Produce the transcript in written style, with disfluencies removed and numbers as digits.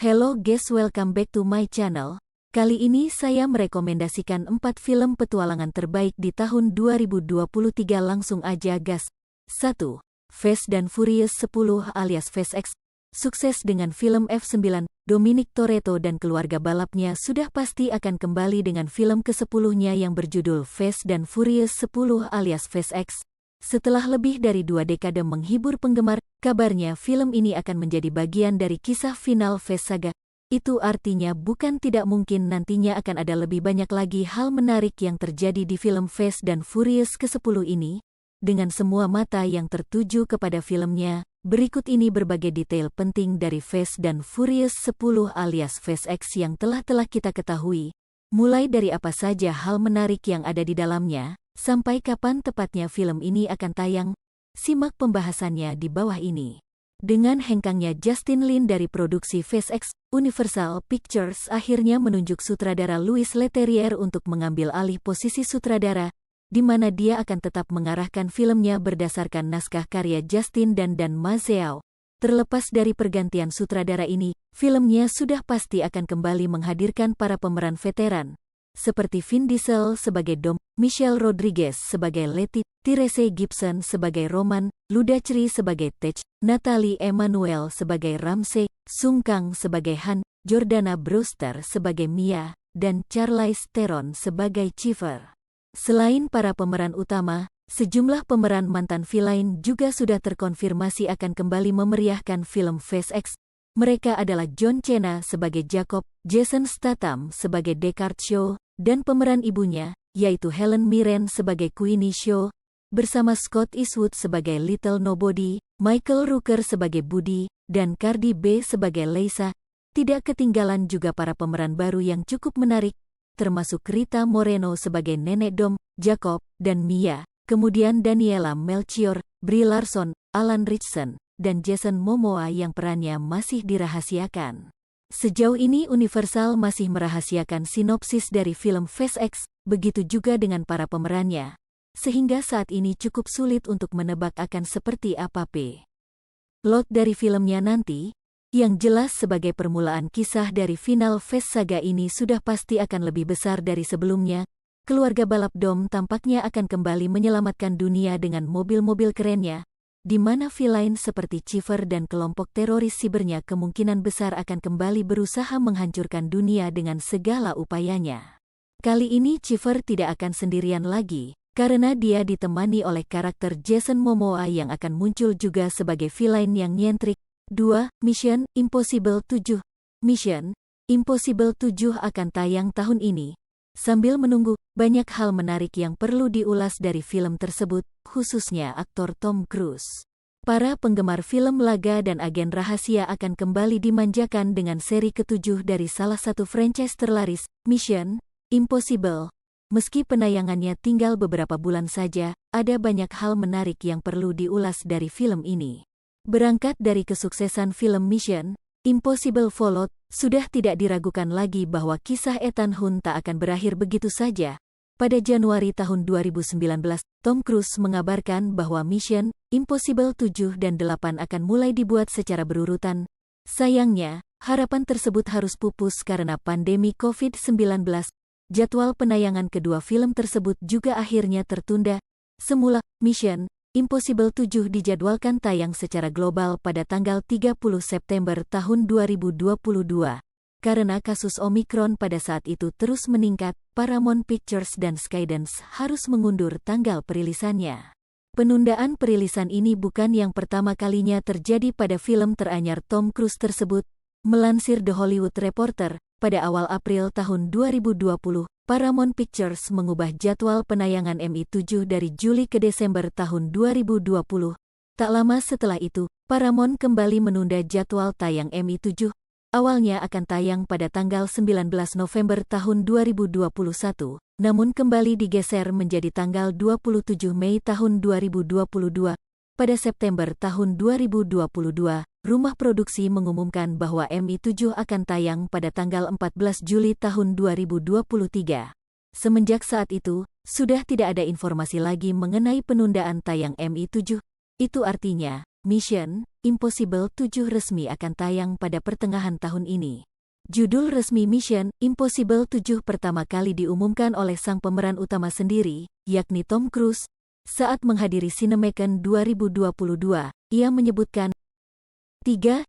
Hello guys, welcome back to my channel. Kali ini saya merekomendasikan 4 film petualangan terbaik di tahun 2023. Langsung aja gas. 1. Fast and Furious 10 alias Fast X. Sukses dengan film F9, Dominic Toretto dan keluarga balapnya sudah pasti akan kembali dengan film ke-10-nya yang berjudul Fast and Furious 10 alias Fast X. Setelah lebih dari 2 dekade menghibur penggemar, kabarnya film ini akan menjadi bagian dari kisah final Fast Saga. Itu artinya bukan tidak mungkin nantinya akan ada lebih banyak lagi hal menarik yang terjadi di film Fast and Furious ke-10 ini. Dengan semua mata yang tertuju kepada filmnya, berikut ini berbagai detail penting dari Fast and Furious 10 alias Fast X yang telah kita ketahui. Mulai dari apa saja hal menarik yang ada di dalamnya, sampai kapan tepatnya film ini akan tayang, simak pembahasannya di bawah ini. Dengan hengkangnya Justin Lin dari produksi Fast X, Universal Pictures akhirnya menunjuk sutradara Louis Leterrier untuk mengambil alih posisi sutradara, di mana dia akan tetap mengarahkan filmnya berdasarkan naskah karya Justin dan Dan Mazeau. Terlepas dari pergantian sutradara ini, filmnya sudah pasti akan kembali menghadirkan para pemeran veteran, seperti Vin Diesel sebagai Dom, Michelle Rodriguez sebagai Letty, Therese Gibson sebagai Roman, Luda Cheri sebagai Tej, Natalie Emmanuel sebagai Ramsey, Sung Kang sebagai Han, Jordana Brewster sebagai Mia, dan Charlize Theron sebagai Chieffer. Selain para pemeran utama, sejumlah pemeran mantan villain juga sudah terkonfirmasi akan kembali memeriahkan film Fast X. Mereka adalah John Cena sebagai Jacob, Jason Statham sebagai Deckard Shaw, dan pemeran ibunya, yaitu Helen Mirren sebagai Queenie Shaw, bersama Scott Eastwood sebagai Little Nobody, Michael Rooker sebagai Buddy, dan Cardi B sebagai Lisa. Tidak ketinggalan juga para pemeran baru yang cukup menarik, termasuk Rita Moreno sebagai Nenek Dom, Jacob, dan Mia, kemudian Daniela Melchior, Brie Larson, Alan Ritchson, dan Jason Momoa yang perannya masih dirahasiakan. Sejauh ini Universal masih merahasiakan sinopsis dari film Fast X, begitu juga dengan para pemerannya, sehingga saat ini cukup sulit untuk menebak akan seperti apa plot dari filmnya nanti. Yang jelas sebagai permulaan kisah dari final Fast Saga ini sudah pasti akan lebih besar dari sebelumnya. Keluarga balap Dom tampaknya akan kembali menyelamatkan dunia dengan mobil-mobil kerennya, di mana villain seperti Chieffer dan kelompok teroris sibernya kemungkinan besar akan kembali berusaha menghancurkan dunia dengan segala upayanya. Kali ini Chieffer tidak akan sendirian lagi, karena dia ditemani oleh karakter Jason Momoa yang akan muncul juga sebagai villain yang nyentrik. 2. Mission Impossible 7. Mission Impossible 7 akan tayang tahun ini. Sambil menunggu, banyak hal menarik yang perlu diulas dari film tersebut, khususnya aktor Tom Cruise. Para penggemar film laga dan agen rahasia akan kembali dimanjakan dengan seri ke-7 dari salah satu franchise terlaris, Mission Impossible. Meski penayangannya tinggal beberapa bulan saja, ada banyak hal menarik yang perlu diulas dari film ini. Berangkat dari kesuksesan film Mission Impossible Fallout, sudah tidak diragukan lagi bahwa kisah Ethan Hunt tak akan berakhir begitu saja. Pada Januari tahun 2019, Tom Cruise mengabarkan bahwa Mission Impossible 7 dan 8 akan mulai dibuat secara berurutan. Sayangnya, harapan tersebut harus pupus karena pandemi COVID-19. Jadwal penayangan kedua film tersebut juga akhirnya tertunda. Semula, Mission Impossible 7 dijadwalkan tayang secara global pada tanggal 30 September tahun 2022. Karena kasus Omicron pada saat itu terus meningkat, Paramount Pictures dan Skydance harus mengundur tanggal perilisannya. Penundaan perilisan ini bukan yang pertama kalinya terjadi pada film teranyar Tom Cruise tersebut. Melansir The Hollywood Reporter, pada awal April tahun 2020, Paramount Pictures mengubah jadwal penayangan MI7 dari Juli ke Desember tahun 2020. Tak lama setelah itu, Paramount kembali menunda jadwal tayang MI7. Awalnya akan tayang pada tanggal 19 November tahun 2021, namun kembali digeser menjadi tanggal 27 Mei tahun 2022. Pada September tahun 2022, rumah produksi mengumumkan bahwa MI7 akan tayang pada tanggal 14 Juli tahun 2023. Semenjak saat itu, sudah tidak ada informasi lagi mengenai penundaan tayang MI7. Itu artinya, Mission Impossible 7 resmi akan tayang pada pertengahan tahun ini. Judul resmi Mission Impossible 7 pertama kali diumumkan oleh sang pemeran utama sendiri, yakni Tom Cruise, saat menghadiri CinemaCon 2022. Ia menyebutkan, 3.